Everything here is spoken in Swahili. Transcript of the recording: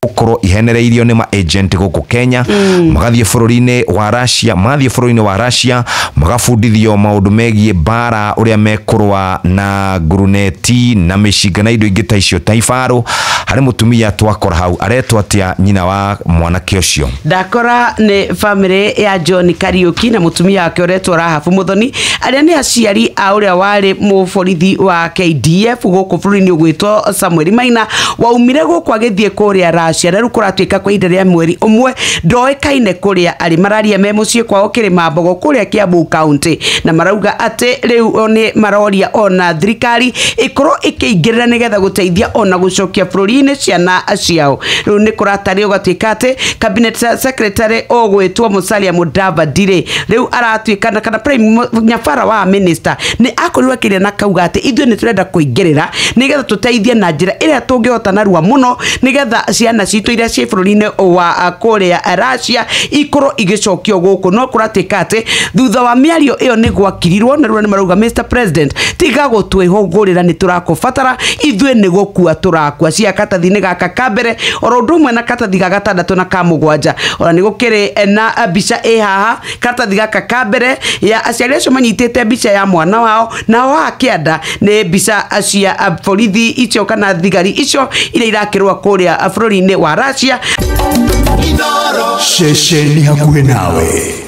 gukorwo ihenereirio ni ma agent guku Kenya magathie bururi-ini wa Russia mathie bururi-ini wa Russia magabundithio maundu megie bara uria mekurwa na gruneti na mishinga na indo ingi ta icio taifaro hari mutumia twakora hau aretwa atia nyina wa mwanake ucio ndakora ni family ya John Kariuki na mutumia wake uretwa Rahabu Muthoni aria ni aciari a uria wari muborithi wa KDF guku bururi-ini ugwitwo Samuel Maina waumire guku agithie kuria Russia riu kuratwika kwa ihinda ria mweri umwe ndoekaine kuria ari mararia me mucie kwao Kirimambogo kuria Kiambu County na marauga ati riu ni maroria ona thirikari ikorwo ikiingirira nigetha guteithia ona gucokia bururi-ini ciana ciao riu ni kuratario gatwika ati cabinet secretary ogwitwo Musalia Mudavadi riu aratwika kana prime nyabara wa minister ni akorirwa kiria na kauga ati ithwe ni turenda kuingirira nigetha tuteithie na njira iria tungihota narua muno nigetha ciana citu iria cie bururi-ini wa kuria Russia ikorwo igicokio guku no kuratwika ati thutha wa miario iyo ni gwakirirwo na riu ni marauga Mr President tiga gutwihungurira ni turakubatara ithwe ni gukua turakua cia katathi-ini gaka kambere oro ndumwe na katathi ga gatandatu na kamugwanja ora ni gukiri na bica haha katathi gaka kambere ya aciari acio manyitite bica ya mwana wao na wa kianda ni bica cia borithi icio kana thigari icio iria irakirwa kuria bururi-ini wa Russia Shesheni hakuhe nawe.